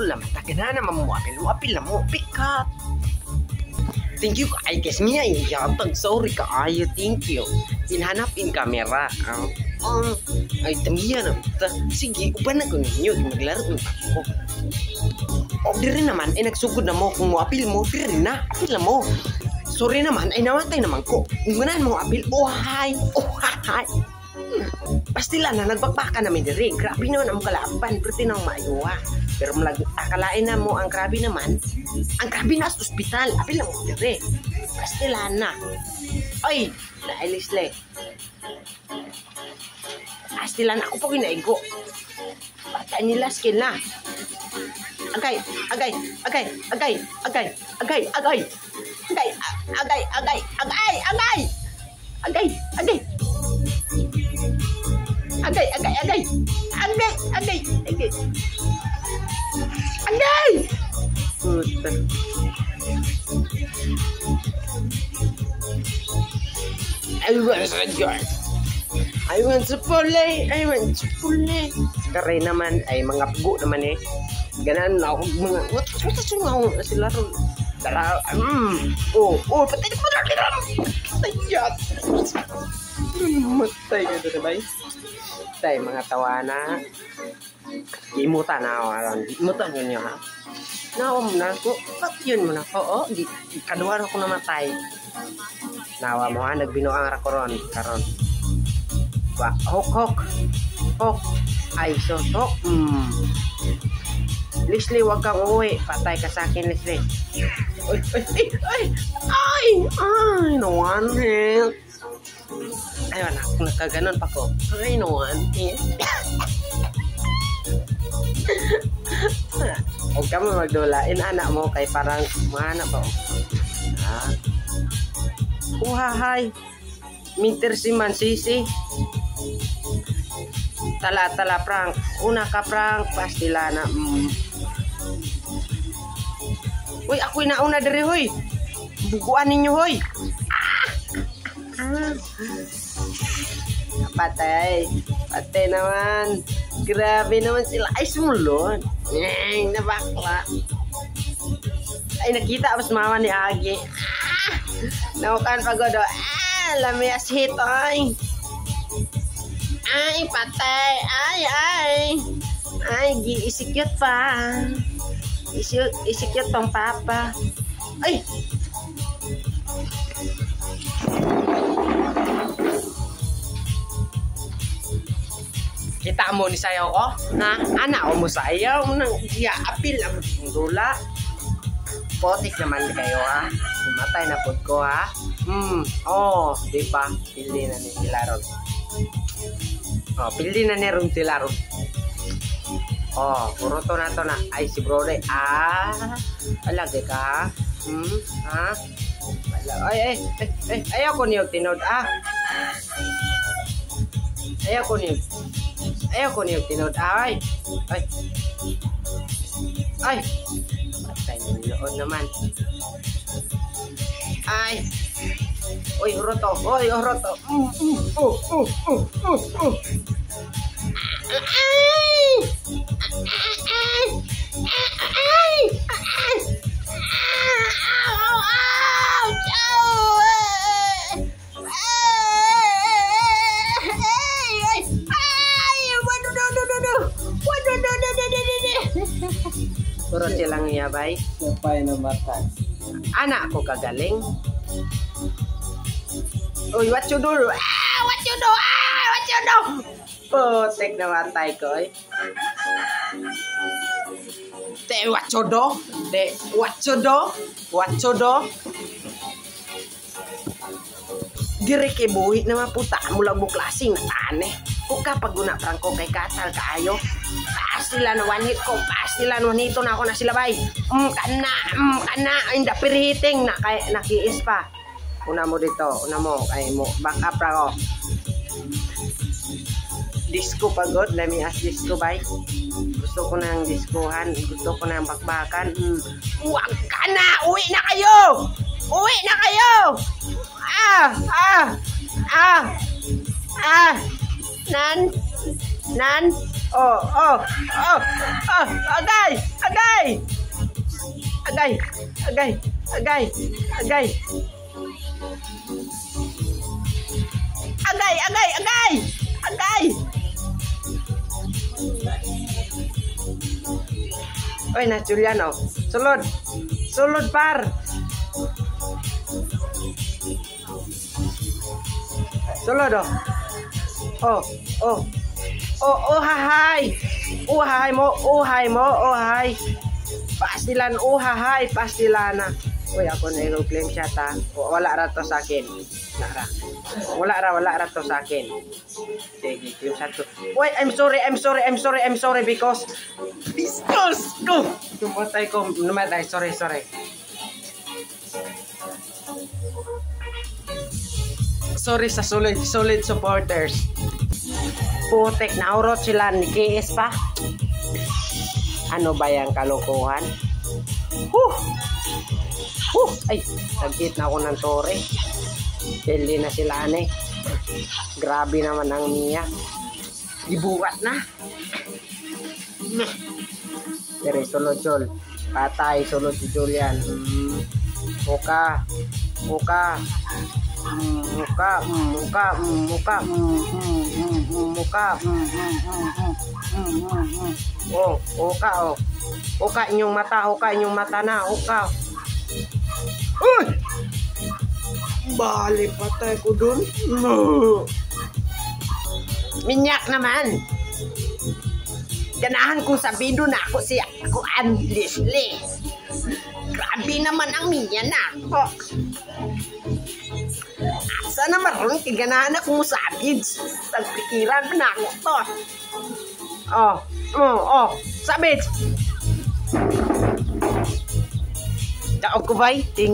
idol naman. Tagana naman mo apil na mo. Pikat. Thank you ay guess me ay yatag. Sorry ka ayo. Thank you. Pinhanapin kamera. Ay tamiya na. Sige, uban na ko ninyo. Maglaro ako. O diri naman ay nagsugod na mo kung mo apil mo. Diri na. Apil na mo. Sorry naman, ay namatay naman ko. Ngunan mo apil, oh hi. Pastila na, nagbakbaka namin diri. Grabe naman ang kalaban, pero tinang maayuha. Pero akalain na mo, ang grabe naman, ang grabe na sa ospital. Apil na mo diri. Pastila na. Ay, nailisle. Pastila na, ako po kinaigo. Bata nila skin na. Agay. I want to play. Karay naman ay mga pugo naman eh. Ganan na ako mga what sila ron. Dara patay ko na ron. Tayat. Matay ka dito bay. Tay mga tawana. Imutan na ako aron. Imutan niyo ha. Nawa mo na ko. Pat yun mo na ko. Oh, di kaduwa ako namatay. Nawa mo ha nagbinuang ra ko ron karon. Ba, hok. Ay, sotok. Leslie, wag kang uwi. Patay ka sa akin, Leslie. Ay, no one help. Ayun, nakaganon pa ko. Ay, no one help. Huwag ka mo magdulain, anak mo, kay parang mahanap ako. Uhahay. Minter si Mansisi. Tala prank. Una ka prank. Pastila na. Uy, ako'y nauna dari, hoy. Bukuan ninyo, hoy. Patay naman. Grabe naman sila. Ay, sumulon. Nabakla. Ay, nakita mas mama ni Agi. Naukan pagodo. Lamias hit, ay. Ay, patay. Ay, isikut pa. Isikut tong papa. Ay. Kita mo ni sayaw ko? Na, anak mo sayaw. Iya, apil ang dula. Potik naman kayo ha. Matay na pod ko ha. Di ba? Pili na ni Tilaron. Pili na ni Ron Tilaron. Puro to na. Ay, si Brode. Alagay ka. Ay, ayaw ko niyog tinod. Ayaw ko niyog tinod. Ay. Patay na niloon naman. Ay. Oy, horoto. Puro silang iyabay. Siya na matay. Anak ko kagaling. Uy, what you do? What you do? Putik na matay ko eh. What you do? Dire kay buhi na maputa mula buklasing aneh. Kung kapag guna prangko kay katal kaayo. Pastilan one hit ko. Pastilan one hito na ako na sila bay. Kana. Inda pirhiting na kay nakiis pa. Una mo dito. Ay mo. Back up ra ko. Disco pagod. Let me ask disco bay. Gusto ko nang diskohan. Gusto ko nang bakbakan. Huwag ka na. Uwi na kayo. Nan. Agay. Agay! Agay! Agay! Agay! Agay! Agay! Agay! Agay! Oy, na Julian, oh. Sulod! Sulod, par! Sulod, oh. Oh, oh. Oh, oh, hahay! Uhay mo, uhay mo, uhay! Pastilan, uhahay, pastilana. Uy, ako na i-claim siya, ta. Wala ra to sa akin. Wala ra to sa akin. Sige, yung sa to. Uy, I'm sorry because go! Yung patay ko, namatay, sorry. Sorry sa solid supporters. Putek, naurot sila ni KS pa. Ano ba yung kalokohan? Ay, sagkit na ako ng tore. Pili na sila, ane. Grabe naman ang Mia. Ibuwat na. Pero sulod, Jol. Patay, sulod si Julian. Muka. Oh, uka inyong mata na, uka. Uy! Bali, patay ko dun. Minyak naman. Ganahan kong sabihin doon ako siya. Ako Leslie. Grabe naman ang Mia na ako. Asa na maroon kaganahan akong sabihin. Tagpikiran na ako to. Sabit. Taog ko ba'y? Thank